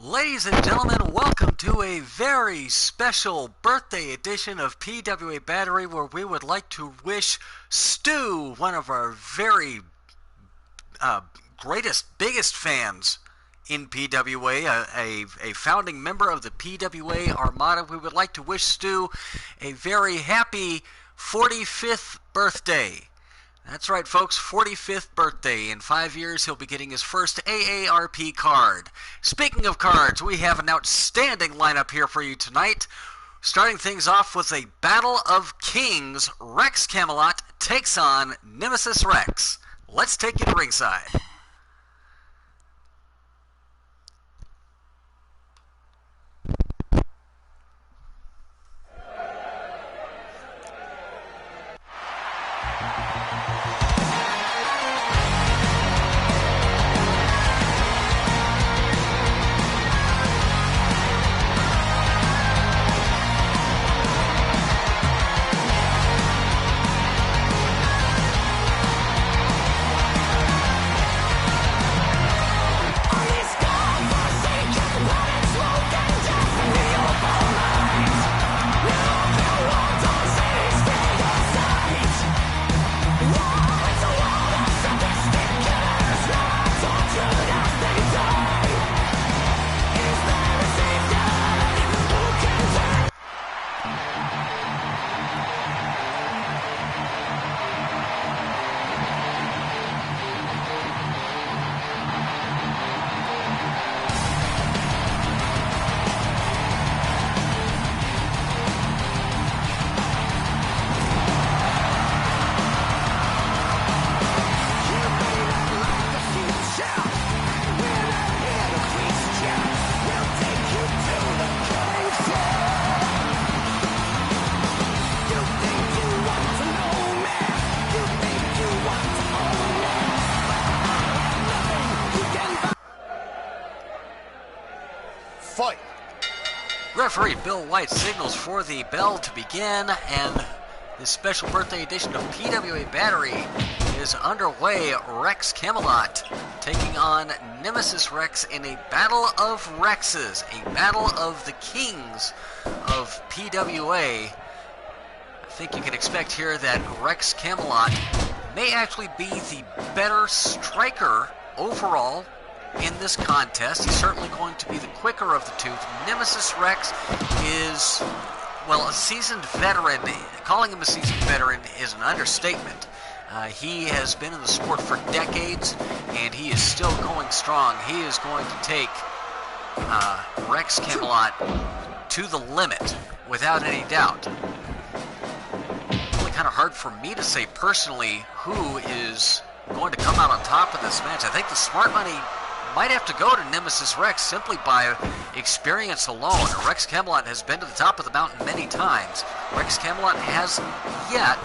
Ladies and gentlemen, welcome to a very special birthday edition of PWA Battery, where we would like to wish Stu, one of our very greatest, biggest fans in PWA, a founding member of the PWA Armada. We would like to wish Stu a very happy 45th birthday. That's right, folks, 45th birthday. In 5 years, he'll be getting his first AARP card. Speaking of cards, we have an outstanding lineup here for you tonight. Starting things off with a Battle of Kings. Rex Camelot takes on Nemesis Rex. Let's take you to ringside. Fight. Referee Bill White signals for the bell to begin, and this special birthday edition of PWA Battery is underway. Rex Camelot taking on Nemesis Rex in a battle of Rexes, a battle of the kings of PWA. I think you can expect here that Rex Camelot may actually be the better striker overall in this contest. He's certainly going to be the quicker of the two. Nemesis Rex is, well, a seasoned veteran. Calling him a seasoned veteran is an understatement. He has been in the sport for decades, and he is still going strong. He is going to take Rex Camelot to the limit, without any doubt. Really kind of hard for me to say personally who is going to come out on top of this match. I think the smart money might have to go to Nemesis Rex simply by experience alone. Rex Camelot has been to the top of the mountain many times. Rex Camelot hasn't yet,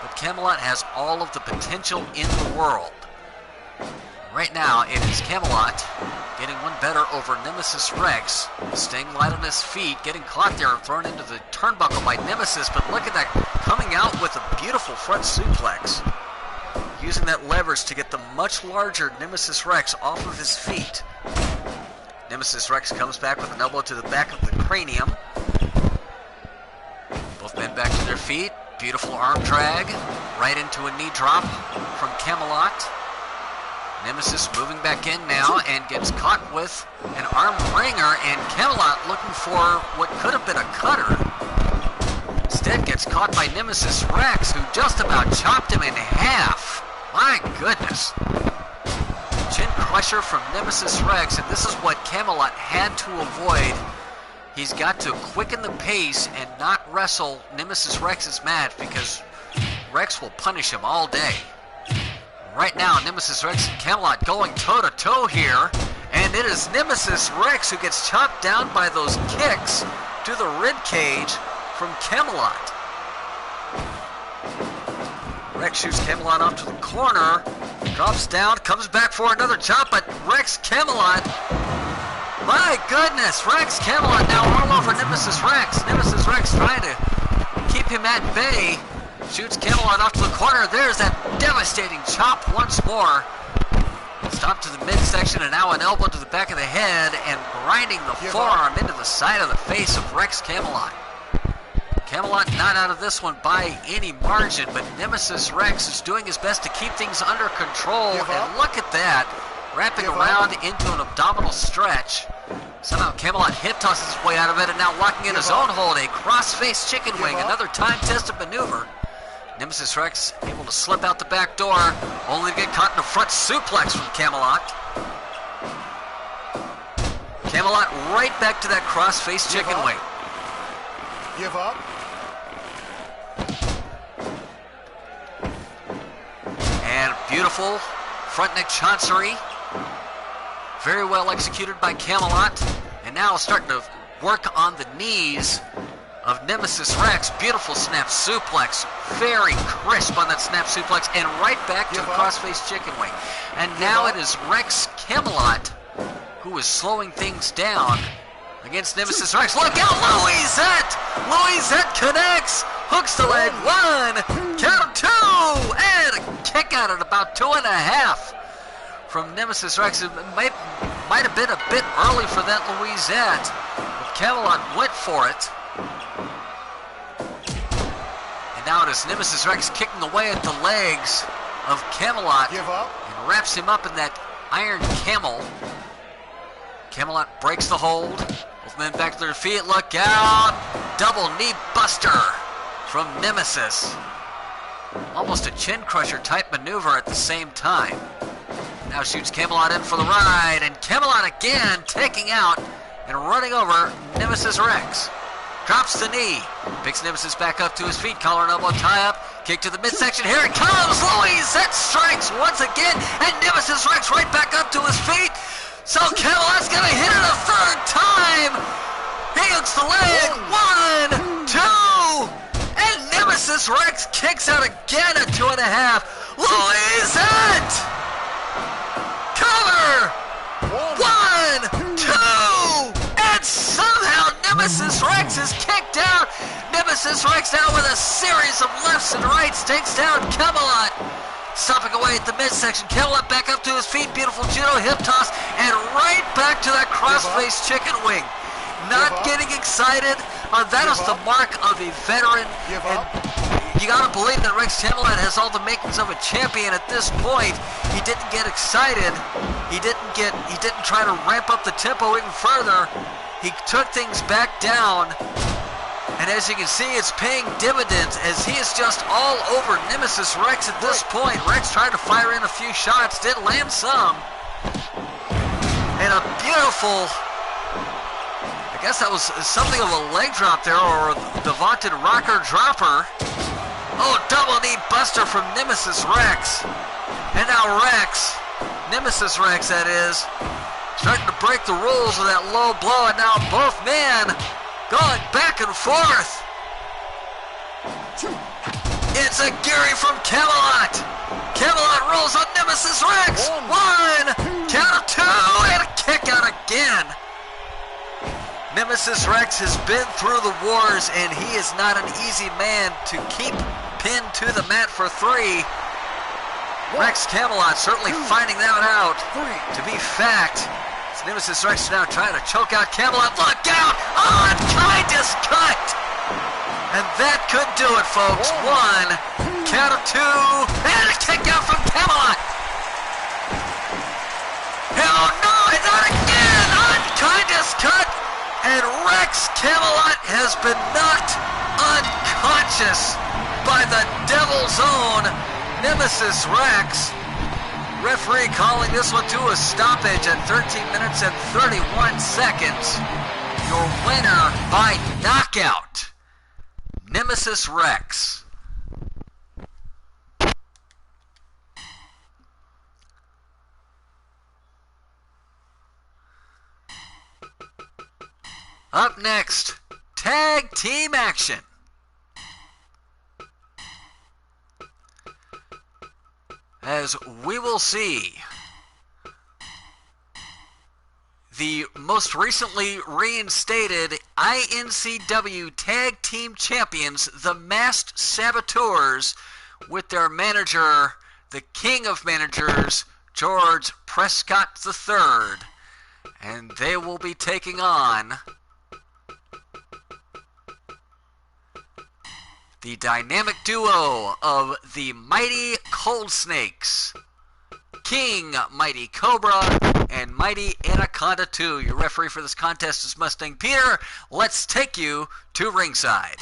but Camelot has all of the potential in the world. Right now, it is Camelot getting one better over Nemesis Rex, staying light on his feet, getting caught there, thrown into the turnbuckle by Nemesis, but look at that, coming out with a beautiful front suplex. Using that leverage to get the much larger Nemesis Rex off of his feet. Nemesis Rex comes back with an elbow to the back of the cranium. Both men back to their feet. Beautiful arm drag. Right into a knee drop from Camelot. Nemesis moving back in now and gets caught with an arm wringer, and Camelot looking for what could have been a cutter. Instead gets caught by Nemesis Rex, who just about chopped him in half. My goodness. Chin crusher from Nemesis Rex, and this is what Camelot had to avoid. He's got to quicken the pace and not wrestle Nemesis Rex's match, because Rex will punish him all day. Right now, Nemesis Rex and Camelot going toe-to-toe here, and it is Nemesis Rex who gets chopped down by those kicks to the rib cage from Camelot. Rex shoots Camelot off to the corner, drops down, comes back for another chop, but Rex Camelot, my goodness, Rex Camelot now all over Nemesis Rex. Nemesis Rex trying to keep him at bay. Shoots Camelot off to the corner. There's that devastating chop once more. Stop to the midsection, and now an elbow to the back of the head, and grinding the forearm into the side of the face of Rex Camelot. Camelot not out of this one by any margin, but Nemesis Rex is doing his best to keep things under control, and look at that, wrapping around into an abdominal stretch. Somehow Camelot hip tosses his way out of it, and now locking in his own hold, a cross-face chicken wing, another time-tested maneuver. Nemesis Rex able to slip out the back door, only to get caught in a front suplex from Camelot. Camelot right back to that cross-face chicken wing. Give up. And beautiful front neck chancery. Very well executed by Camelot. And now starting to work on the knees of Nemesis Rex. Beautiful snap suplex. Very crisp on that snap suplex. And right back to the crossface chicken wing. And now it is Rex Camelot who is slowing things down against Nemesis Rex. Look out, Louisette! Louisette connects. Hooks the leg. 1, count 2, and a kick out at about 2.5 from Nemesis Rex. It might have been a bit early for that Louisette, but Camelot went for it. And now it is Nemesis Rex kicking away at the legs of Camelot and wraps him up in that iron camel. Camelot breaks the hold. Both men back to their feet. Look out! Double knee buster from Nemesis. Almost a chin crusher type maneuver at the same time. Now shoots Camelot in for the ride, and Camelot again taking out and running over Nemesis Rex. Drops the knee, picks Nemesis back up to his feet, collar and elbow tie up, kick to the midsection, here it comes, Louisette strikes once again, and Nemesis Rex right back up to his feet. So Camelot's gonna hit it a third time. He hooks the leg, 1, 2, and Nemesis Rex kicks out again at 2.5. Louisette! Cover! 1, 2, and somehow Nemesis Rex is kicked out. Nemesis Rex now with a series of lefts and rights takes down Camelot. Stopping away at the midsection, Camelot back up to his feet, beautiful judo hip toss, and right back to that cross-face chicken wing. Not getting excited, that is the mark of a veteran, and you gotta believe that Rex Camelot has all the makings of a champion at this point. He didn't get excited, he didn't try to ramp up the tempo even further, he took things back down. And as you can see, it's paying dividends as he is just all over Nemesis Rex at this point. Rex tried to fire in a few shots, did land some. And a beautiful, I guess that was something of a leg drop there, or the vaunted rocker dropper. Oh, double knee buster from Nemesis Rex. And now Rex, Nemesis Rex that is, starting to break the rules with that low blow, and now both men going back and forth. It's a Gary from Camelot. Camelot rolls on Nemesis Rex. 1, count of 2, and a kick out again. Nemesis Rex has been through the wars, and he is not an easy man to keep pinned to the mat for 3. Rex Camelot certainly finding that out to be fact. Nemesis Rex now trying to choke out Camelot. Look out! Unconscious cut! And that could do it, folks. 1, count of 2, and a kick out from Camelot. Oh no, not again! Unconscious cut! And Rex Camelot has been knocked unconscious by the Devil's Own Nemesis Rex. Referee calling this one to a stoppage at 13 minutes and 31 seconds. Your winner by knockout, Nemesis Rex. Up next, tag team action. As we will see, the most recently reinstated INCW Tag Team Champions, the Masked Saboteurs, with their manager, the King of Managers, George Prescott III. And they will be taking on the dynamic duo of the Mighty Cold Snakes, King Mighty Cobra and Mighty Anaconda 2. Your referee for this contest is Mustang Peter. Let's take you to ringside.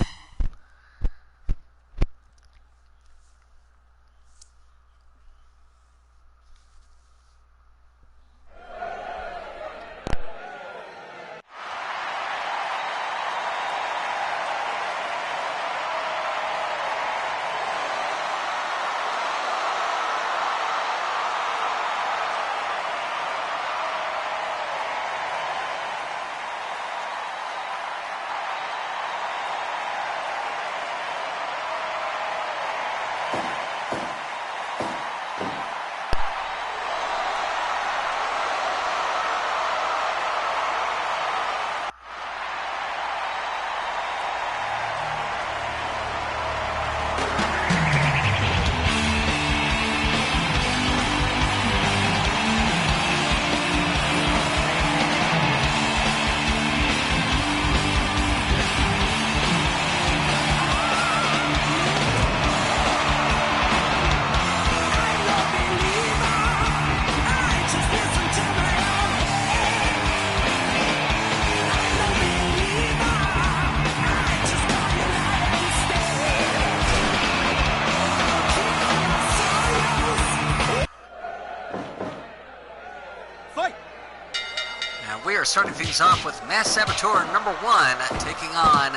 Starting things off with Mass Saboteur number 1 taking on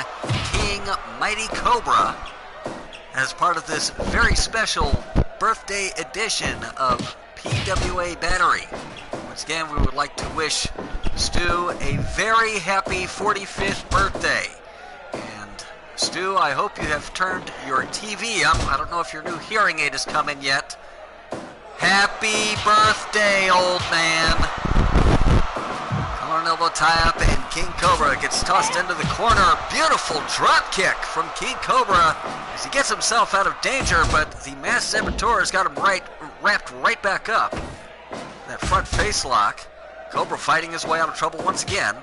King Mighty Cobra as part of this very special birthday edition of PWA Battery. Once again, we would like to wish Stu a very happy 45th birthday. And Stu, I hope you have turned your TV up. I don't know if your new hearing aid has come in yet. Happy birthday, old man. Elbow tie-up, and King Cobra gets tossed into the corner. Beautiful drop kick from King Cobra as he gets himself out of danger, but the Mass Saboteur has got him wrapped right back up. That front face lock. Cobra fighting his way out of trouble once again.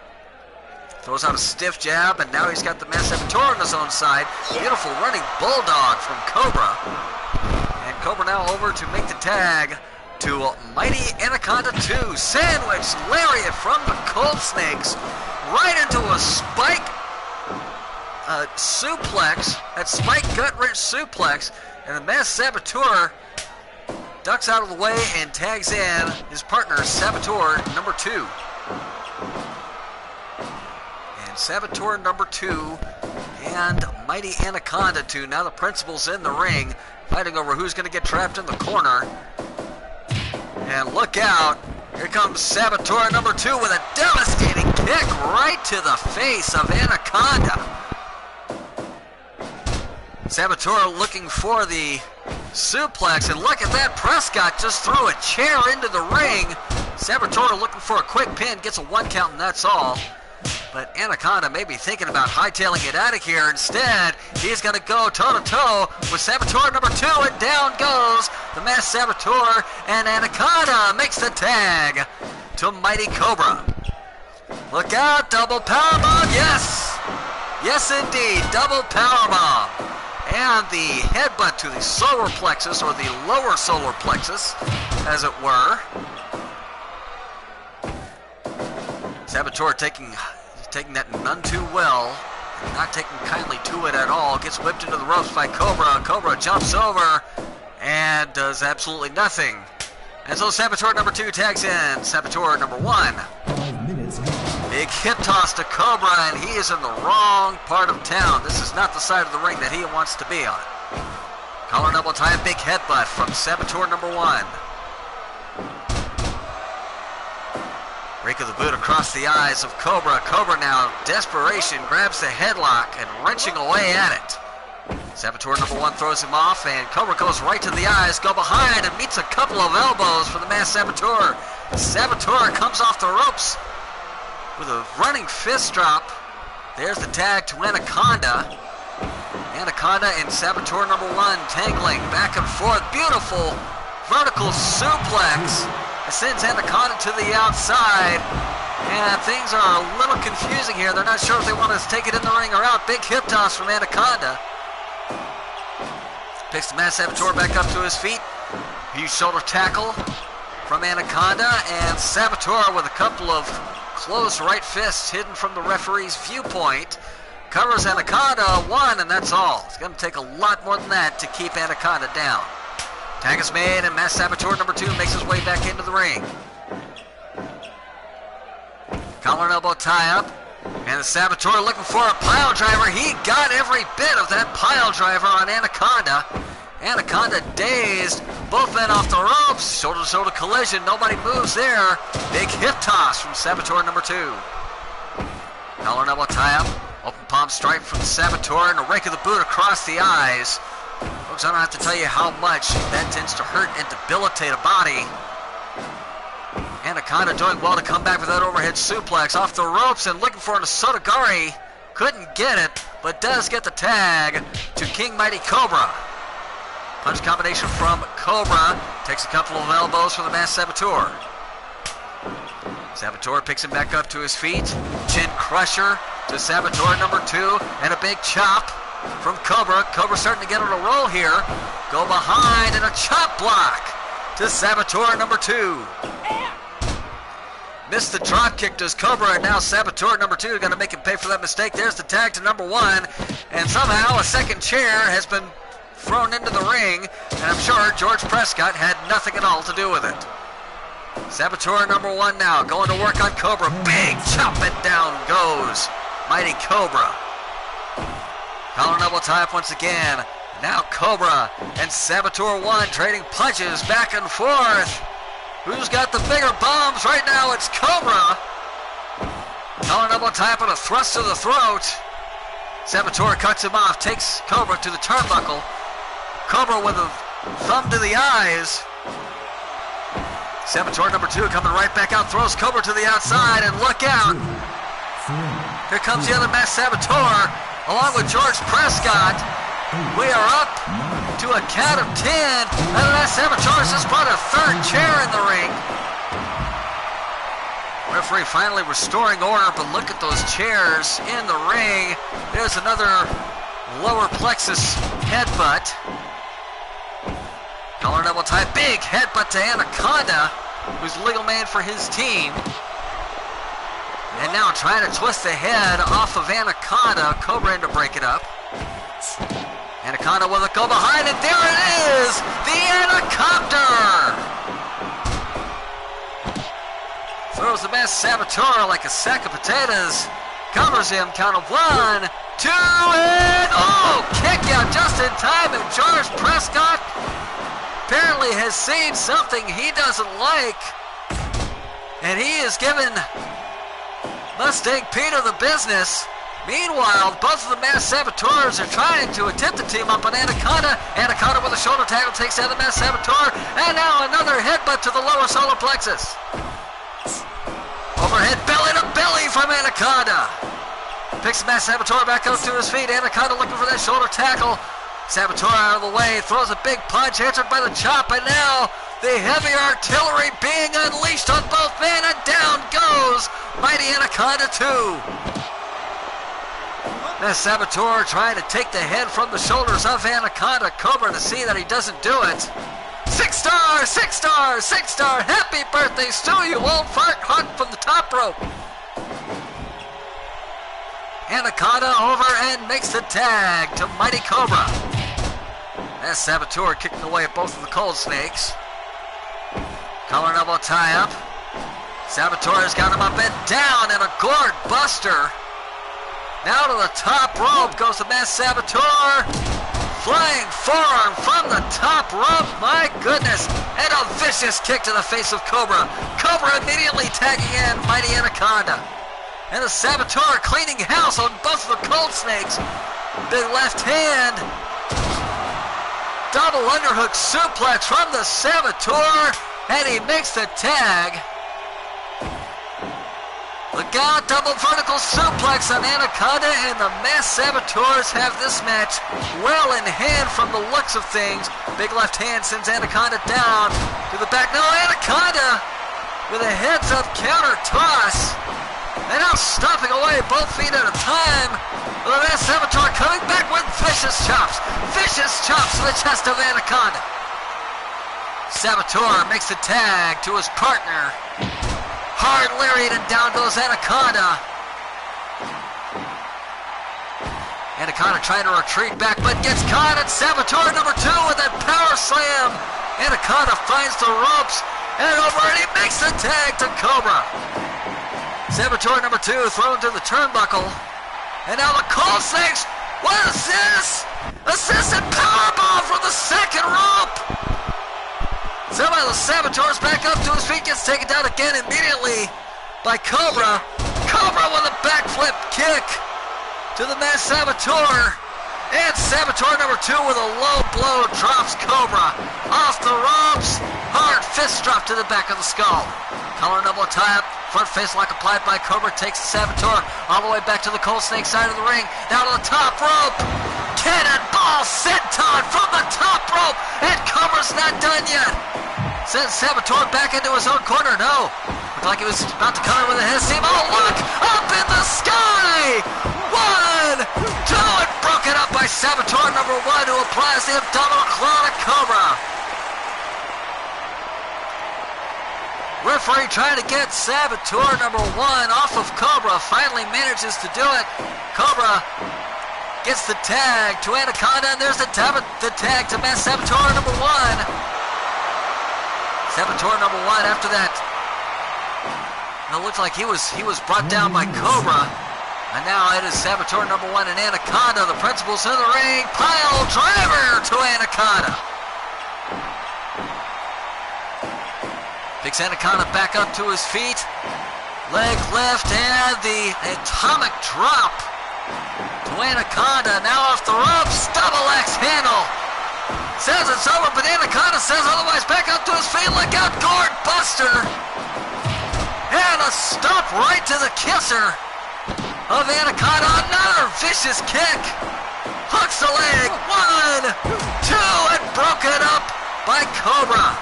Throws out a stiff jab, and now he's got the Mass Saboteur on his own side. Beautiful running bulldog from Cobra. And Cobra now over to make the tag to Mighty Anaconda 2. Sandwich lariat from the Cold Snakes right into a spike suplex, that spike gut wrench suplex, and the Mass Saboteur ducks out of the way and tags in his partner, Saboteur number 2. And Saboteur number 2 and Mighty Anaconda 2. Now the principal's in the ring, fighting over who's going to get trapped in the corner. And look out, here comes Saboteur number 2 with a devastating kick right to the face of Anaconda. Saboteur looking for the suplex, and look at that, Prescott just threw a chair into the ring. Saboteur looking for a quick pin, gets a 1 count and that's all. But Anaconda may be thinking about hightailing it out of here. Instead, he's going to go toe-to-toe with Saboteur number 2, and down goes the Mass Saboteur, and Anaconda makes the tag to Mighty Cobra. Look out, double powerbomb, yes! Yes, indeed, double powerbomb. And the headbutt to the solar plexus, or the lower solar plexus, as it were. Saboteur taking that none too well, and not taking kindly to it at all. Gets whipped into the ropes by Cobra. Cobra jumps over and does absolutely nothing. And so Saboteur number 2 tags in Saboteur number 1. 5 minutes gone. Big hip toss to Cobra, and he is in the wrong part of town. This is not the side of the ring that he wants to be on. Collar double tie, big headbutt from Saboteur number 1. Rake of the boot across the eyes of Cobra. Cobra now, desperation, grabs the headlock and wrenching away at it. Saboteur number 1 throws him off, and Cobra goes right to the eyes, go behind, and meets a couple of elbows for the Mass Saboteur. Saboteur comes off the ropes with a running fist drop. There's the tag to Anaconda. Anaconda and Saboteur number 1 tangling back and forth. Beautiful vertical suplex. It sends Anaconda to the outside. And things are a little confusing here. They're not sure if they want to take it in the ring or out. Big hip toss from Anaconda. Picks the Mass Saboteur back up to his feet. Huge shoulder tackle from Anaconda. And Saboteur with a couple of closed right fists hidden from the referee's viewpoint. Covers Anaconda, one, and that's all. It's going to take a lot more than that to keep Anaconda down. Tag is made, and Mass Saboteur number 2 makes his way back into the ring. Collar and elbow tie-up, and the Saboteur looking for a pile driver. He got every bit of that pile driver on Anaconda. Anaconda dazed, both men off the ropes, shoulder-to-shoulder collision, nobody moves there. Big hip toss from Saboteur number 2. Collar and elbow tie-up, open palm strike from the Saboteur, and a rake of the boot across the eyes. Folks, I don't have to tell you how much that tends to hurt and debilitate a body. Anaconda doing well to come back with that overhead suplex off the ropes and looking for an Asotagari. Couldn't get it, but does get the tag to King Mighty Cobra. Punch combination from Cobra. Takes a couple of elbows from the Mass Saboteur. Saboteur picks him back up to his feet. Chin crusher to Saboteur number 2. And a big chop from Cobra. Cobra starting to get on a roll here. Go behind and a chop block to Saboteur number 2. Missed the drop kick to his Cobra, and now Saboteur number 2 going to make him pay for that mistake. There's the tag to number 1, and somehow a second chair has been thrown into the ring, and I'm sure George Prescott had nothing at all to do with it. Saboteur number 1 now going to work on Cobra. Big chop, and down goes Mighty Cobra. Collar and elbow tie up once again. Now Cobra and Saboteur 1 trading punches back and forth. Who's got the bigger bombs? Right now it's Cobra. Collar and elbow tie up and a thrust to the throat. Saboteur cuts him off, takes Cobra to the turnbuckle. Cobra with a thumb to the eyes. Saboteur number 2 coming right back out, throws Cobra to the outside, and look out. Here comes the other Mass Saboteur, along with George Prescott. We are up to a count of 10, and the Mass Saboteur just brought a third chair in the ring. Referee finally restoring order, but look at those chairs in the ring. There's another lower plexus headbutt. Collar and elbow tie, big headbutt to Anaconda, who's the legal man for his team. And now trying to twist the head off of Anaconda. Cobra in to break it up. Anaconda with a go behind, and there it is! The Anacopter! Throws the Mass Saboteur like a sack of potatoes. Covers him, count of 1, 2, and oh! Kick out just in time, and George Prescott apparently has seen something he doesn't like. And he is giving Mustang Peter the business. Meanwhile, both of the Mass Saboteurs are trying to attempt to team up on Anaconda. Anaconda with a shoulder tackle takes down the Mass Saboteur. And now another headbutt to the lower solar plexus. Overhead belly to belly from Anaconda. Picks the Mass Saboteur back up to his feet. Anaconda looking for that shoulder tackle. Saboteur out of the way, throws a big punch, answered by the chop, and now the heavy artillery being unleashed on both men, and down goes Mighty Anaconda 2. Mass Saboteur trying to take the head from the shoulders of Anaconda. Cobra to see that he doesn't do it. 6 star, 6 star, 6 star. Happy birthday, Stu, you old fart hunt from the top rope. Anaconda over and makes the tag to Mighty Cobra. Mass Saboteur kicking away at both of the Cold Snakes. Collar and elbow tie up. Saboteur's got him up and down, and a gourd buster. Now to the top rope goes the Mass Saboteur. Flying forearm from the top rope, my goodness. And a vicious kick to the face of Cobra. Cobra immediately tagging in Mighty Anaconda. And the Saboteur cleaning house on both of the Cold Snakes. Big left hand. Double underhook suplex from the Saboteur. And he makes the tag. Look out, double vertical suplex on Anaconda, and the Mass Saboteurs have this match well in hand from the looks of things. Big left hand sends Anaconda down to the back. No, Anaconda with a heads-up counter toss. And now stopping away both feet at a time. The Masked Saboteur coming back with vicious chops. Vicious chops to the chest of Anaconda. Saboteur makes the tag to his partner. Hard lariat and down goes Anaconda. Anaconda trying to retreat back but gets caught, and Saboteur number 2 with that power slam. Anaconda finds the ropes and over, and he makes the tag to Cobra. Saboteur number 2 thrown to the turnbuckle. And now the Cold Snakes. What is this? Assisted powerbomb from the second rope. Somehow the Saboteur's back up to his feet, gets taken down again immediately by Cobra. Cobra with a backflip kick to the Masked Saboteur. And Saboteur number 2 with a low blow drops Cobra off the ropes. Hard fist drop to the back of the skull. Collar double tie-up, front face lock applied by Cobra, takes the Saboteur all the way back to the Cold Snake side of the ring. Down to the top rope. Cannonball senton from the top rope, and Cobra's not done yet. Sends Saboteur back into his own corner. No, looked like he was about to come in with a head steam. Oh, look! Up in the sky! 1, 2, and broken up by Saboteur number 1, who applies the abdominal claw to Cobra. Referee trying to get Saboteur number 1 off of Cobra. Finally manages to do it. Cobra gets the tag to Anaconda, and there's the tag to Masked Saboteur number 1. Saboteur number 1 after that. It looked like he was brought down by Cobra. And now it is Saboteur number 1 and Anaconda. The principal's in the ring. Pile driver to Anaconda. Picks Anaconda back up to his feet. Leg lift and the atomic drop to Anaconda. Now off the ropes. Double axe handle. Says it's over, but Anaconda says otherwise. Back up to his feet. Look out, Gourd Buster. And a stop right to the kisser of Anaconda. Another vicious kick. Hooks the leg. 1, 2, and broken up by Cobra.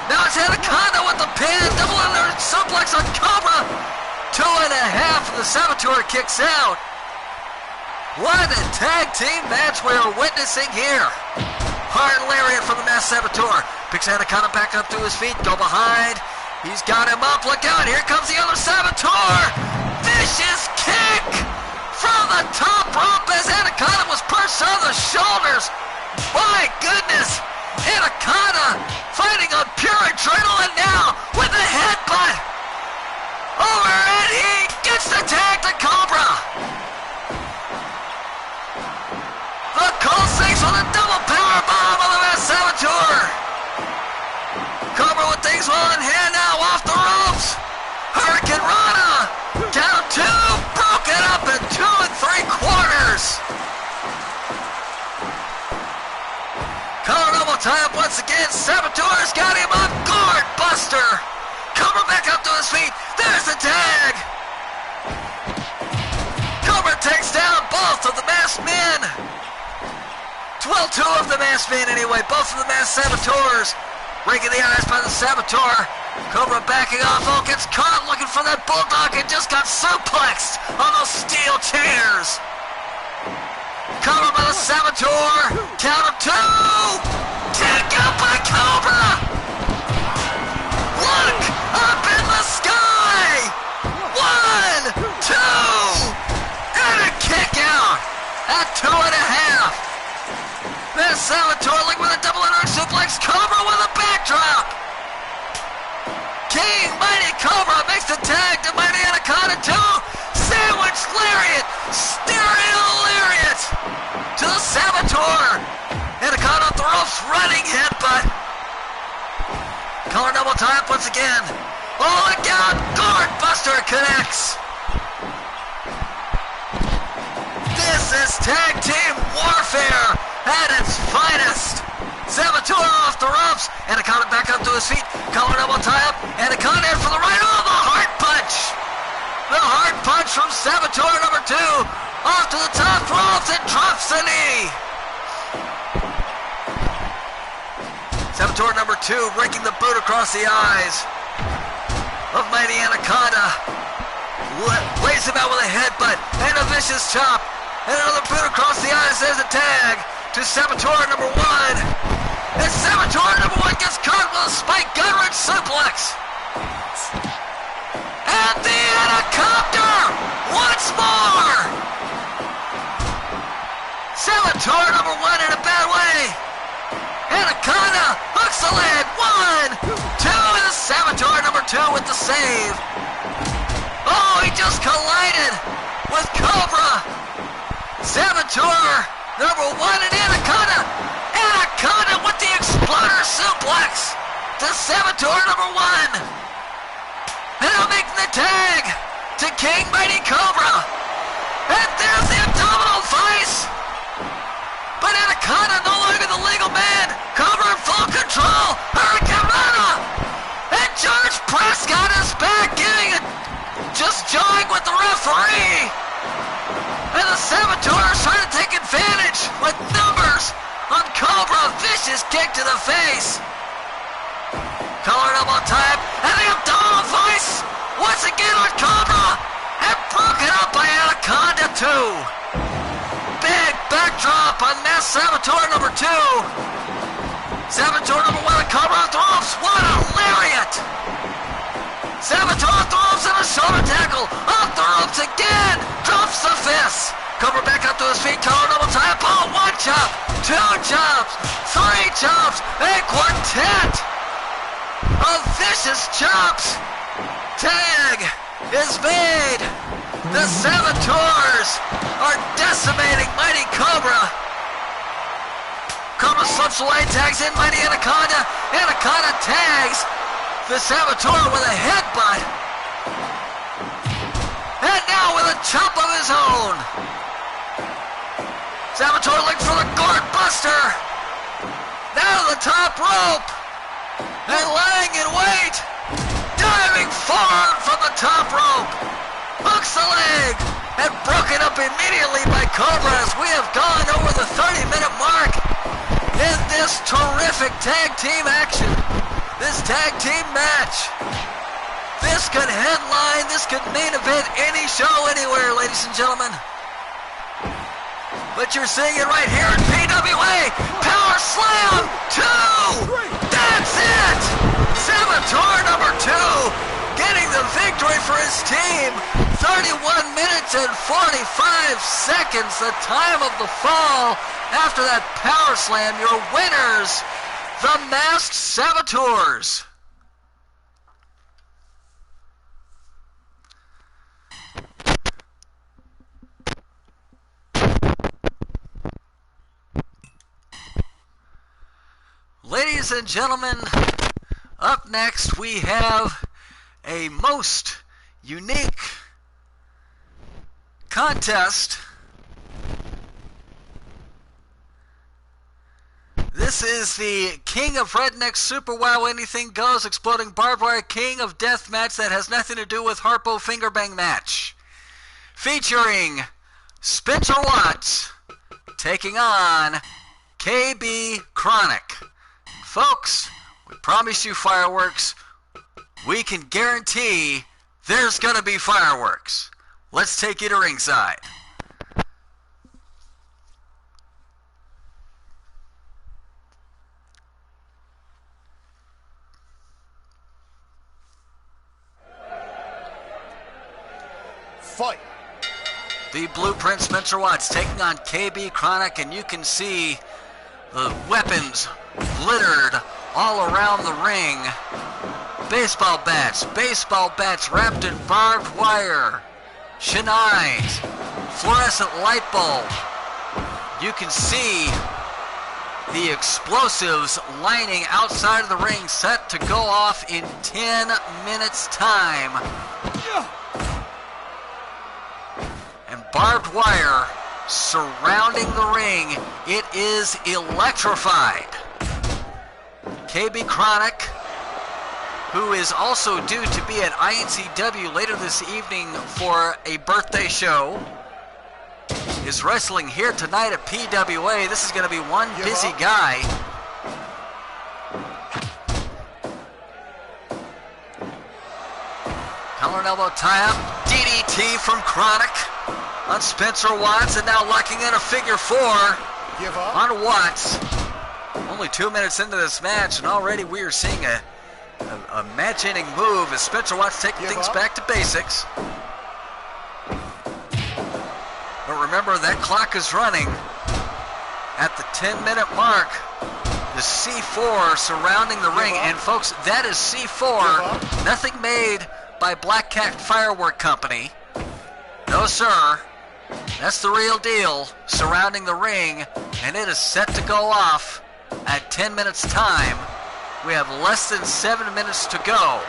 Now it's Anaconda with the pin. Double under suplex on Cobra. 2.5, and the Saboteur kicks out. What a tag team match we are witnessing here. Hard lariat from the Masked Saboteur. Picks Anaconda back up to his feet. Go behind. He's got him up. Look out. Here comes the other Saboteur. Vicious kick from the top rope as Anaconda was perched on the shoulders. My goodness. Anaconda fighting on pure adrenaline now with a headbutt. Over, and he gets the tag to Cobra. The Cold Snakes with a double powerbomb on the Masked Saboteur. Cobra with things well in hand now, off the ropes. Hurricane Rana, down 2, broken up in 2 3/4. Collar double tie up once again. Saboteur's got him up. Gourd Buster. Cobra back up to his feet. There's the tag. Cobra takes down both of the masked men. Well, 2 of the masked men anyway. Both of the Masked Saboteurs. Raking the eyes by the Saboteur. Cobra backing off. Oh, gets caught looking for that bulldog and just got suplexed on those steel chairs. Covered by the Saboteur. Count of 2. Take out by Cobra. Look up in the sky. 1, 2. And a kick out at 2.5. Then Saboteur looking with a double under suplex. Cobra with a backdrop. King Mighty Cobra makes the tag to Mighty Anaconda 2. Sandwich lariat. Stereo lariat to the Saboteur. Anaconda off the ropes, running headbutt. Collar double tie up once again. Oh, look out. Gourd Buster connects. This is tag team warfare at its finest. Saboteur off the ropes. Anaconda back up to his feet. Collar double tie up. Anaconda in for the right. Oh, the heart punch. The heart punch from Saboteur number 2. Off to the top ropes and drops the knee. Saboteur number 2 raking the boot across the eyes. of Mighty Anaconda. Lays him out with a headbutt and a vicious chop. And another boot across the eyes. There's a tag to Saboteur number 1. And Saboteur number 1 gets caught with a spike gut-wrench suplex. And the Anaconda once more. Saboteur number 1 in a bad way. Anaconda hooks the lead. 1, 2, and Saboteur number 2 with the save. Oh, he just collided with Cobra. Saboteur number 1 and Anaconda. Anaconda with the exploder suplex to Saboteur number 1. And now making the tag to King Mighty Cobra. And there's the abdominal vice. But Anaconda no longer the legal man. Cobra in full control. Hurricane Rana. And George Prescott is back giving it. Just jawing with the referee. And the Saboteurs trying to take advantage with numbers on Cobra. Vicious kick to the face. Collar elbow time. And the abdominal vice once again on Cobra. And broken up by Anaconda 2. Big backdrop on Mass Saboteur number 2. Saboteur number 1 and Cobra off the ropes. What a lariat! Saboteur off the ropes and a shoulder tackle. Off the ropes again. Drops the fist. Cobra back up to his feet. Collar double time. Oh, 1 chop. 2 chops. 3 chops. A quartet of vicious chops. Tag is made. The Saboteurs are decimating Mighty Cobra. Cobra slips away, tags in Mighty Anaconda. Anaconda tags the Saboteur with a headbutt. And now with a chop of his own. Saboteur looking for the gourd buster. Now to the top rope. And lying in wait. Diving forward from the top rope. Hooks the leg. And broken up immediately by Cobra as we have gone over the 30-minute mark in this terrific tag team action. This tag team match. This could headline, this could main event any show anywhere, ladies and gentlemen. But you're seeing it right here in PWA. Power slam, 2. That's it. Saboteur number 2 getting the victory for his team. 31 minutes and 45 seconds, the time of the fall. After that power slam, your winners, the Masked Saboteurs. Ladies and gentlemen, up next we have a most unique contest. This is the King of Redneck Super Wow Anything Goes Exploding Barbed Wire King of Death match that has nothing to do with Harpo Fingerbang match. Featuring Spencer Watts taking on KB Chronic. Folks, we promise you fireworks. We can guarantee there's going to be fireworks. Let's take you to ringside. Fight. The Blueprint Spencer Watts taking on KB Chronic, and you can see the weapons littered all around the ring. Baseball bats wrapped in barbed wire, shinais, fluorescent light bulb. You can see the explosives lining outside of the ring, set to go off in 10 minutes time. And barbed wire surrounding the ring. It is electrified. KB Chronic, who is also due to be at INCW later this evening for a birthday show, is wrestling here tonight at PWA. This is going to be one busy guy. Collar and elbow tie-up. DDT from Chronic on Spencer Watts, and now locking in a figure 4 Give up. on Watts. Only 2 minutes into this match, and already we are seeing a match-ending move as Spencer Watts taking things back to basics. But remember, that clock is running at the 10-minute mark. The C4 surrounding the ring, and folks, that is C4, nothing made by Black Cat Firework Company. No, sir. That's the real deal surrounding the ring, and it is set to go off at 10 minutes time. We have less than 7 minutes to go.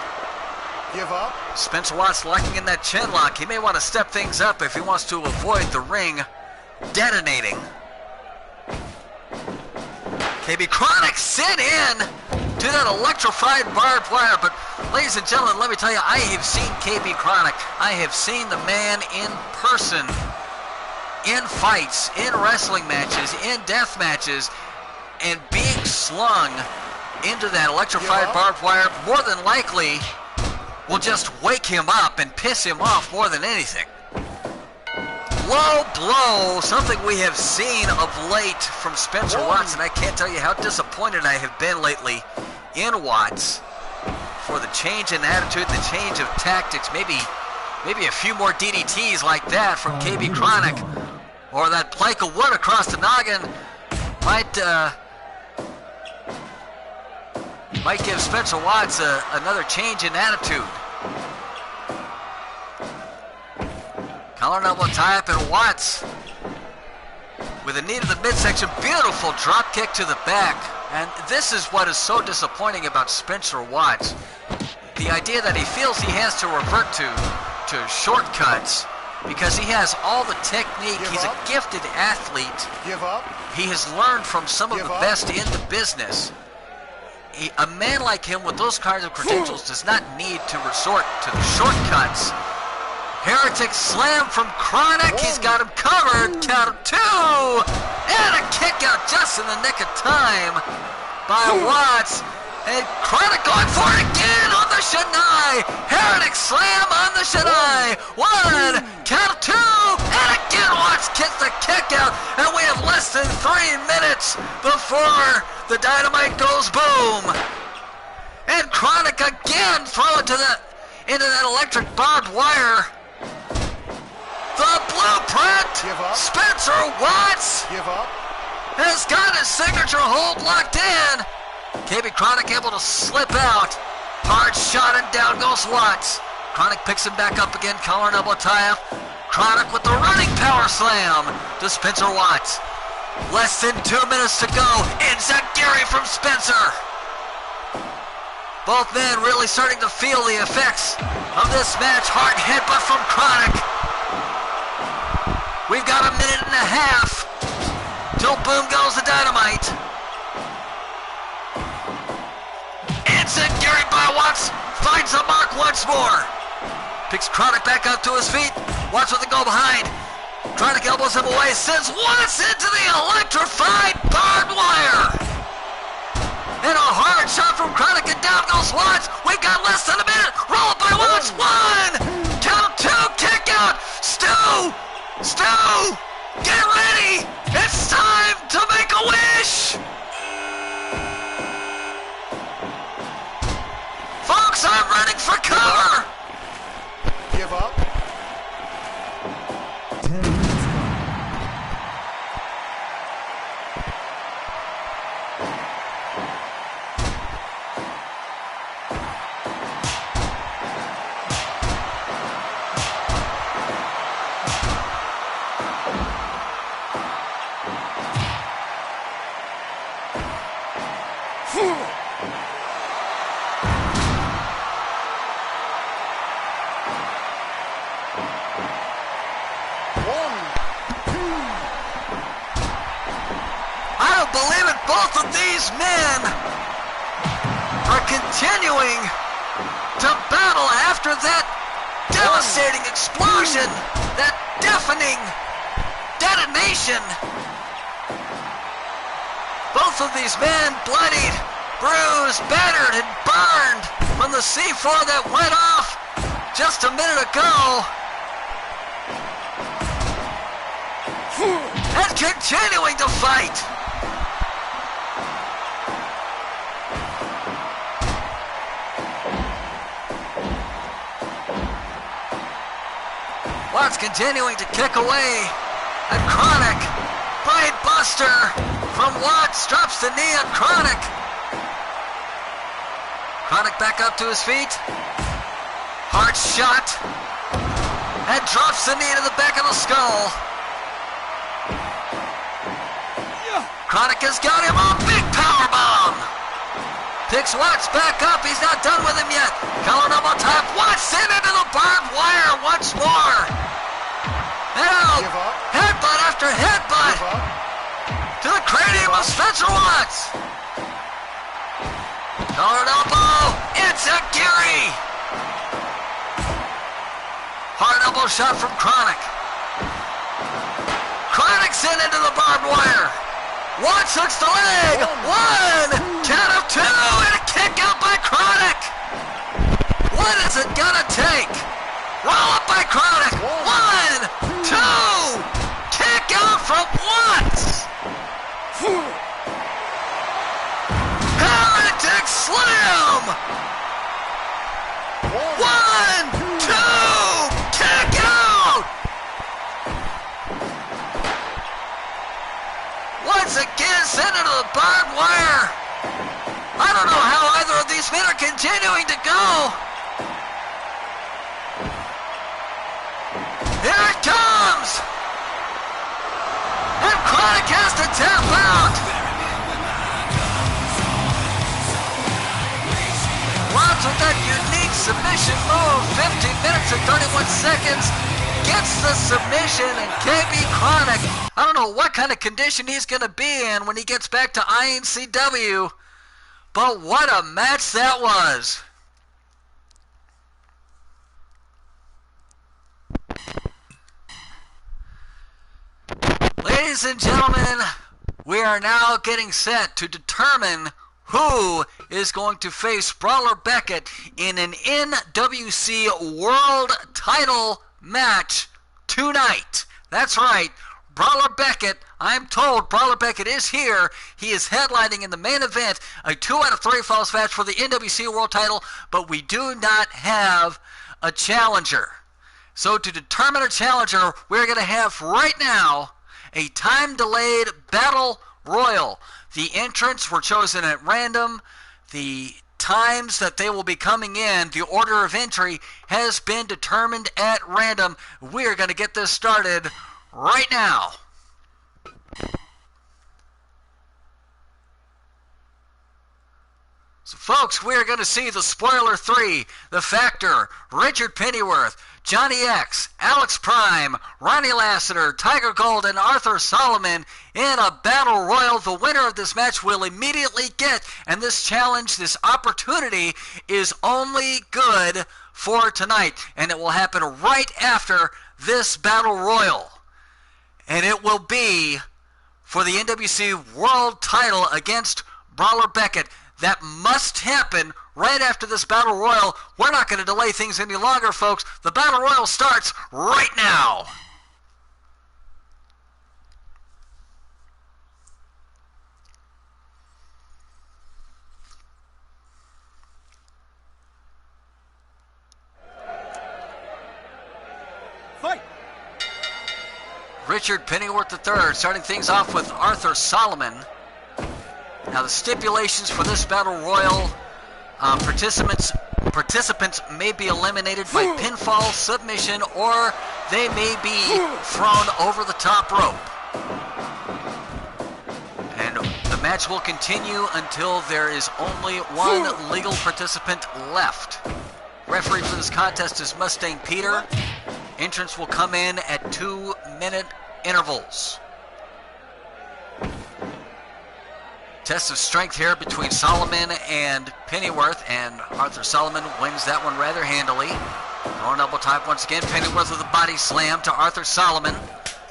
Give up. Spencer Watts locking in that chin lock. He may want to step things up if he wants to avoid the ring detonating. KB Chronic sent in to that electrified barbed wire. But ladies and gentlemen, let me tell you, I have seen KB Chronic. I have seen the man in person, in fights, in wrestling matches, in death matches, and being slung into that electrified barbed wire more than likely will just wake him up and piss him off more than anything. Low blow, something we have seen of late from Spencer Watts, and I can't tell you how disappointed I have been lately in Watts for the change in attitude, the change of tactics, maybe a few more DDTs like that from KB Chronic, or that plank of wood across the noggin might give Spencer Watts another change in attitude. Collar and elbow tie-up, and Watts with a knee to the midsection. Beautiful drop kick to the back. And this is what is so disappointing about Spencer Watts. The idea that he feels he has to revert to shortcuts because he has all the technique. He's a gifted athlete. Give up. He has learned from some of the best in the business. A man like him with those kinds of credentials does not need to resort to the shortcuts. Heretic slam from Chronic. He's got him covered. Count of 2. And a kick out just in the nick of time by Watts. And Chronic going for it again on the Shanai. Heretic slam on the Shanai. 1. Count of 2. And again Watts gets the kick out. And we have less than 3 minutes before the dynamite goes boom. And Chronic again throw it into that electric barbed wire. The blueprint, Spencer Watts has got his signature hold locked in. KB Chronic able to slip out. Hard shot and down goes Watts. Chronic picks him back up again, collar and elbow tie-up. Chronic with the running power slam to Spencer Watts. Less than 2 minutes to go. Enziguri from Spencer. Both men really starting to feel the effects of this match. Hard headbutt from Chronic. We've got a minute and a half till boom goes the dynamite. Enziguri by Watts finds the mark once more. Picks Chronic back up to his feet. Watts with the go behind. Chronic elbows him away, sends Watts into the electrified barbed wire. And a hard shot from Chronic, and down goes Watts. We've got less than a minute. Roll up by Watts. 1. Count 2. Kick out. Stu, get ready. It's time to make a wish. Folks, I'm running for cover. Give up. 10 minutes gone. Believe it, both of these men are continuing to battle after that devastating explosion, that deafening detonation. Both of these men bloodied, bruised, battered, and burned from the C4 that went off just a minute ago. And continuing to fight. Watts continuing to kick away. And Chronic, brain buster from Watts, drops the knee on Chronic. Chronic back up to his feet. Hard shot. And drops the knee to the back of the skull. Chronic has got him a big power bomb. Picks Watts back up. He's not done with him yet. Collar double tap. Watts in into the barbed wire once more. Now, headbutt after headbutt to the cranium of Spencer Watts. Collared elbow. It's a Geary. Hard elbow shot from Chronic. Chronic's in into the barbed wire. Watts hooks the leg. One, count of two, and a kick out by Chronic. What is it gonna take? Roll up by Chronic. One, two, kick out from Watts. Heretic slam. One, two, kick out. Once again, sent into the barbed wire. I don't know how either of these men are continuing to go. Here it comes. And Chronic has to tap out. Watts with that unique submission move, 15 minutes and 31 seconds. Gets the submission, and KB Chronic, I don't know what kind of condition he's going to be in when he gets back to INCW, but what a match that was. Ladies and gentlemen, we are now getting set to determine who is going to face Brawler Beckett in an NWC World Title match tonight. That's right, Brawler Beckett. I'm told Brawler Beckett is here. He is headlining in the main event, a 2 out of 3 falls match for the NWC World Title, but we do not have a challenger. So to determine a challenger, we're going to have right now a time-delayed battle royal. The entrants were chosen at random. The times that they will be coming in, the order of entry has been determined at random. We're going to get this started right now. So folks, we're going to see the Spoiler 3, The Factor, Richard Pennyworth, Johnny X, Alex Prime, Ronnie Lassiter, Tiger Gold, and Arthur Solomon in a battle royal. The winner of this match will immediately get, and this challenge, this opportunity, is only good for tonight, and it will happen right after this battle royal. And it will be for the NWC World Title against Brawler Beckett. That must happen right after this battle royal. We're not going to delay things any longer, folks. The battle royal starts right now. Fight! Richard Pennyworth III starting things off with Arthur Solomon. Now the stipulations for this battle royal, participants may be eliminated by pinfall, submission, or they may be thrown over the top rope. And the match will continue until there is only one legal participant left. Referee for this contest is Mustang Peter. Entrants will come in at 2-minute intervals. Test of strength here between Solomon and Pennyworth, and Arthur Solomon wins that one rather handily. Collar elbow type once again. Pennyworth with a body slam to Arthur Solomon.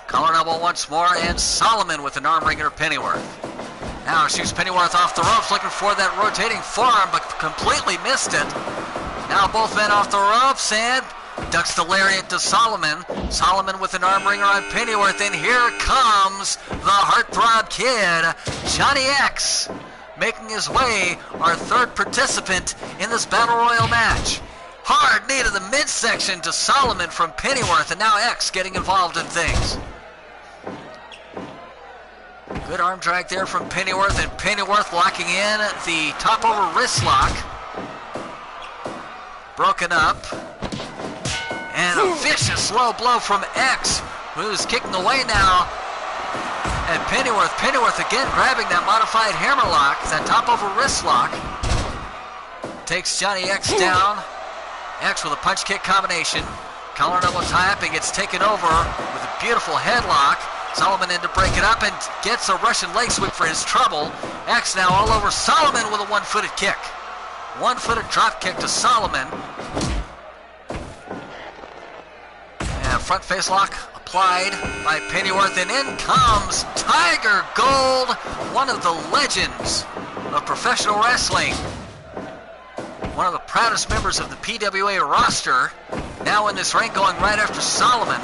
Collar elbow once more, and Solomon with an arm wringer to Pennyworth. Now shoots Pennyworth off the ropes, looking for that rotating forearm, but completely missed it. Now both men off the ropes and ducks the lariat to Solomon. Solomon with an arm wringer on Pennyworth, and here comes the Heartthrob Kid, Johnny X, making his way, our third participant in this Battle Royal match. Hard knee to the midsection to Solomon from Pennyworth, and now X getting involved in things. Good arm drag there from Pennyworth, and Pennyworth locking in the top over wrist lock. Broken up. And a vicious low blow from X, who's kicking away now. And Pennyworth again grabbing that modified hammerlock, that top over wrist lock. Takes Johnny X down. X with a punch kick combination. Collar and elbow tie up and gets taken over with a beautiful headlock. Solomon in to break it up and gets a Russian leg sweep for his trouble. X now all over Solomon with a one-footed kick. One-footed drop kick to Solomon. And front face lock applied by Pennyworth, and in comes Tiger Gold, one of the legends of professional wrestling. One of the proudest members of the PWA roster, now in this ring going right after Solomon.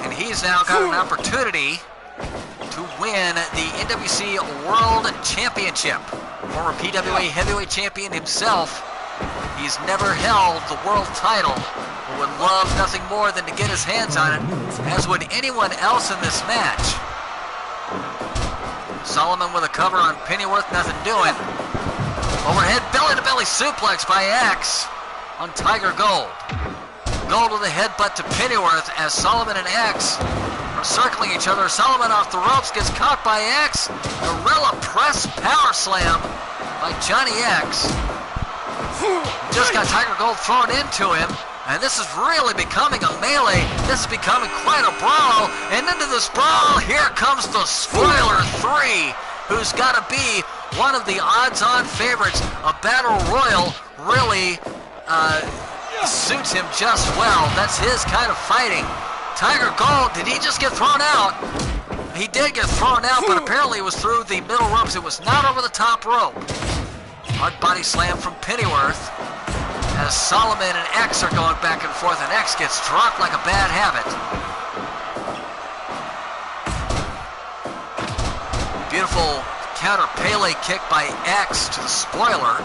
And he's now got an opportunity to win the NWC World Championship. Former PWA heavyweight champion himself. He's never held the world title, but would love nothing more than to get his hands on it, as would anyone else in this match. Solomon with a cover on Pennyworth, nothing doing. Overhead belly-to-belly suplex by X on Tiger Gold. Gold with a headbutt to Pennyworth as Solomon and X are circling each other. Solomon off the ropes, gets caught by X. Gorilla press power slam by Johnny X. Just got Tiger Gold thrown into him, and this is really becoming a melee. This is becoming quite a brawl, and into this brawl, here comes the Spoiler 3, who's got to be one of the odds-on favorites. A Battle Royal really suits him just well. That's his kind of fighting. Tiger Gold, did he just get thrown out? He did get thrown out, but apparently it was through the middle ropes. It was not over the top rope. Hard body slam from Pennyworth as Solomon and X are going back and forth, and X gets dropped like a bad habit. Beautiful counter Pele kick by X to the Spoiler.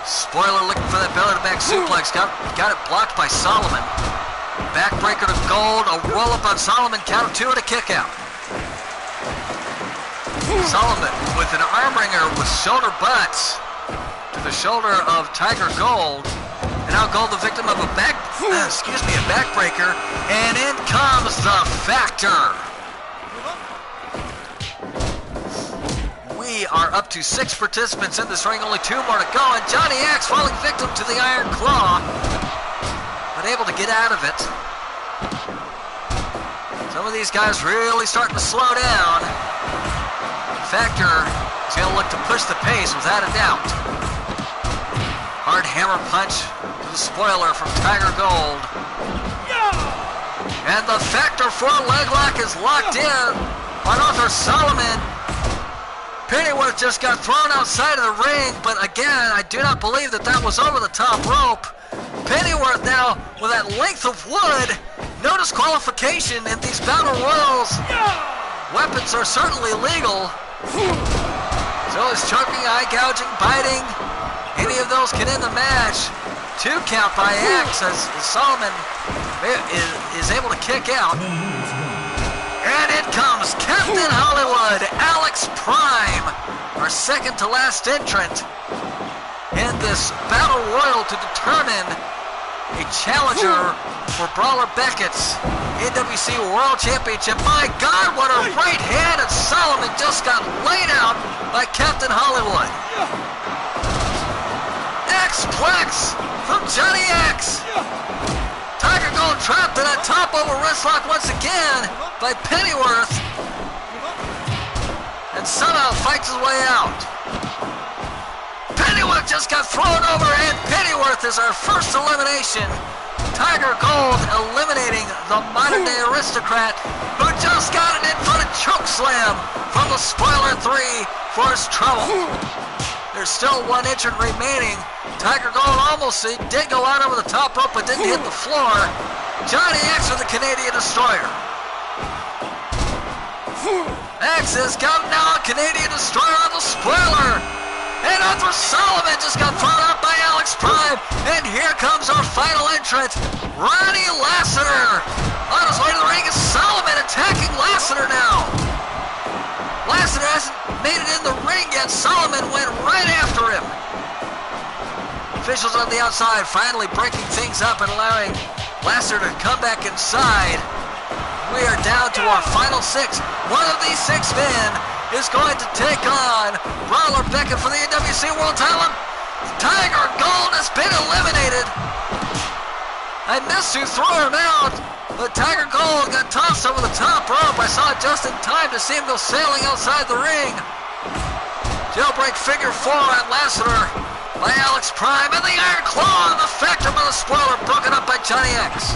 Spoiler looking for that belly-to-back suplex. Got it blocked by Solomon. Backbreaker to Gold. A roll-up on Solomon. Count of 2 and a kick out. Solomon with an arm wringer with shoulder butts to the shoulder of Tiger Gold. And now Gold the victim of a backbreaker. And in comes the Factor. We are up to 6 participants in this ring, only 2 more to go, and Johnny X falling victim to the Iron Claw, but able to get out of it. Some of these guys really starting to slow down. Factor is going to look to push the pace without a doubt. Hard hammer punch to the Spoiler from Tiger Gold. And the Factor 4 leg lock is locked in on Arthur Solomon. Pennyworth just got thrown outside of the ring, but again, I do not believe that was over the top rope. Pennyworth now with that length of wood. No disqualification in these Battle Royals. Weapons are certainly legal. So is choking, eye gouging, biting. Any of those can end the match. 2 count by X as Solomon is able to kick out. And in comes Captain Hollywood, Alex Prime, our second to last entrant in this Battle Royal to determine a challenger for Brawler Beckett's NWC World Championship. My God, what a right hand, and Solomon just got laid out by Captain Hollywood. X-Plex from Johnny X. Tiger Gold trapped in that top over wrist lock once again by Pennyworth, and somehow fights his way out. Pennyworth just got thrown over, and Pennyworth is our first elimination. Tiger Gold eliminating the modern day aristocrat, who just got an in-footed choke slam from the Spoiler 3 for his trouble. There's still 1 entrant remaining. Tiger Gold almost did go out over the top rope, but didn't hit the floor. Johnny X with the Canadian Destroyer. X is counting now on Canadian Destroyer on the spoiler. And Arthur Solomon just got thrown out by Alex Prime. And here comes our final entrant, Ronnie Lassiter. On his way to the ring is Solomon attacking Lassiter now. Lassiter hasn't made it in the ring yet. Solomon went right after him. Officials on the outside finally breaking things up and allowing Lassiter to come back inside. We are down to our final 6. One of these 6 men is going to take on Brawler Beckett for the NWC World Title. Tiger Gold has been eliminated. I missed who threw him out, but Tiger Gold got tossed over the top rope. I saw it just in time to see him go sailing outside the ring. Jailbreak figure 4 on Lassiter by Alex Prime, and the Iron Claw on the Factor by the spoiler, broken up by Johnny X.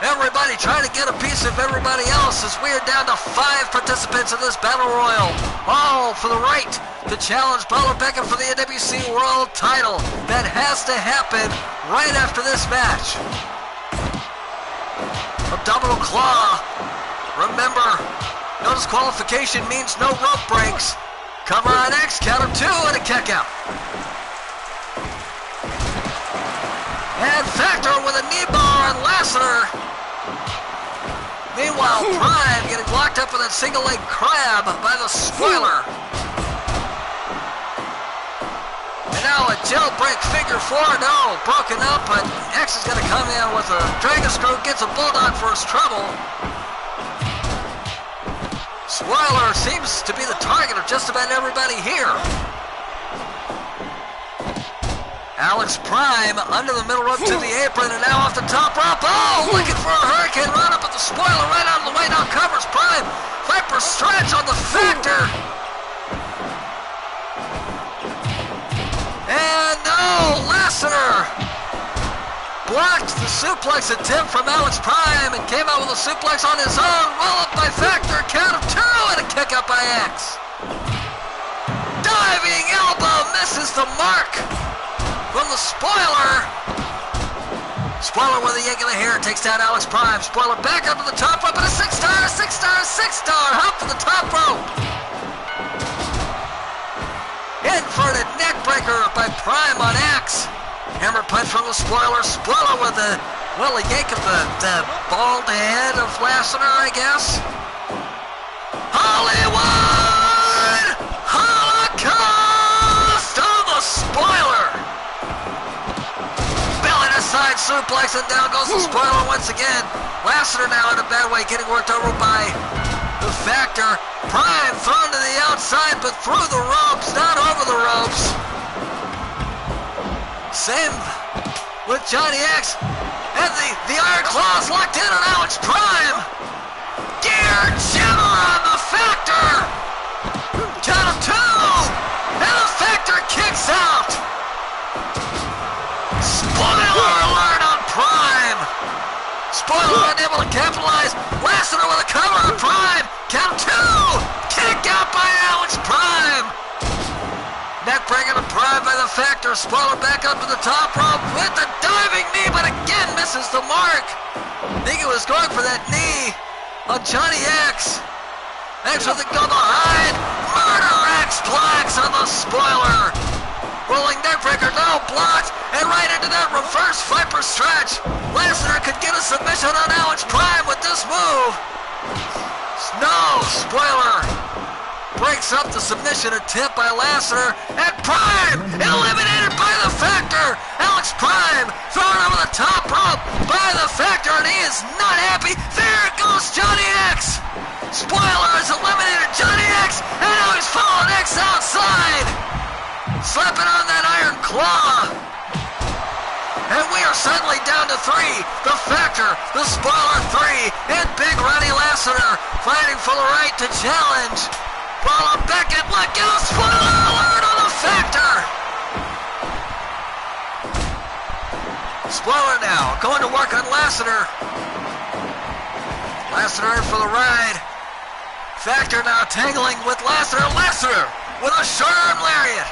Everybody trying to get a piece of everybody else as we are down to 5 participants in this Battle Royal. All for the right to challenge Brawler Beckett for the NWC World Title. That has to happen right after this match. Abdominal Claw. Remember, no disqualification means no rope breaks. Cover on X, count of 2 and a kick out. And Factor with a knee bar on Lassiter. Meanwhile, Prime getting locked up with that single leg crab by the spoiler. And now a jailbreak figure 4. No, broken up, but X is going to come in with a dragon screw, gets a bulldog for his trouble. Spoiler seems to be the target of just about everybody here. Alex Prime under the middle rope to the apron and now off the top rope. Oh, looking for a hurricane run up at the spoiler right out of the way. Now covers Prime. Viper stretch on the Factor. And no, Lassiter blocked the suplex attempt from Alex Prime and came out with a suplex on his own. Roll up by Factor. Count of 2 and a kick up by X. Diving elbow misses the mark from the spoiler. Spoiler with a yank of the hair takes down Alex Prime. Spoiler back up to the top rope and a 6-star, 6-star, 6-star. Hop to the top rope. Inverted neck breaker by Prime on X. Hammer punch from the spoiler. Spoiler with a, well, a yank of the bald head of Lassiter, I guess. Hollywood Holocaust on the spoiler. Side suplex and down goes the spoiler once again. Lassiter now in a bad way, getting worked over by the Factor. Prime thrown to the outside, but through the ropes, not over the ropes. Same with Johnny X. And the Iron Claw's locked in on Alex Prime. Gear Jammer on the Factor. Count of 2. And the Factor kicks out. Spoiler alert on Prime! Spoiler unable to capitalize. Lassiter with a cover on Prime. Count 2! Kick out by Alex Prime! Neck breaker to Prime by the Factor. Spoiler back up to the top rope with the diving knee, but again misses the mark. I think it was going for that knee on Johnny X. X with the go behind. Murder X blocks on the spoiler. Rolling neckbreaker, no, blocked, and right into that reverse Viper stretch. Lassiter could get a submission on Alex Prime with this move. No, spoiler breaks up the submission attempt by Lassiter, and Prime eliminated by the Factor. Alex Prime thrown over the top rope by the Factor, and he is not happy. There goes Johnny X. Spoiler has eliminated Johnny X, and now he's following X outside. Slapping on that Iron Claw. And we are suddenly down to 3. The Factor, the Spoiler 3, and Big Ronnie Lassiter fighting for the right to challenge. Brawler Beckett, let go. Spoiler alert on the Factor. Spoiler now going to work on Lassiter. Lassiter in for the ride. Factor now tangling with Lassiter. Lassiter with a short arm lariat.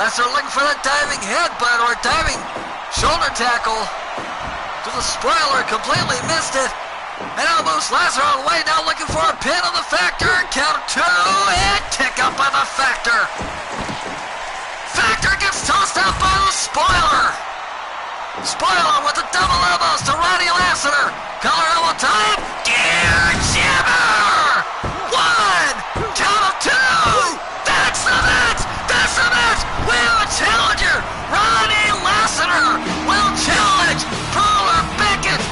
Lesnar looking for that diving headbutt or diving shoulder tackle to the spoiler, completely missed it. And now moves Lesnar on the way, now looking for a pin on the Factor. Count 2 and kick up by the Factor. Factor gets tossed out by the spoiler. Spoiler with the double elbows to Roddy Lassiter. Collar elbow time. Gear jabber. 1, count of 2. That's the match. That's the match. We have a challenger. Roddy Lassiter will challenge Brawler Beckett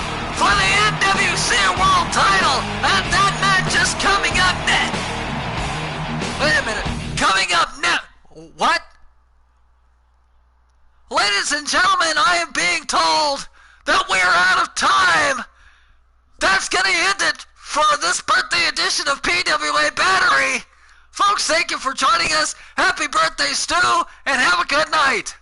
for the NWC World Title. And that match is coming up next. Wait a minute. Coming up next. What? Ladies and gentlemen, I am being told that we are out of time. That's going to end it for this birthday edition of PWA Battery. Folks, thank you for joining us. Happy birthday, Stu, and have a good night.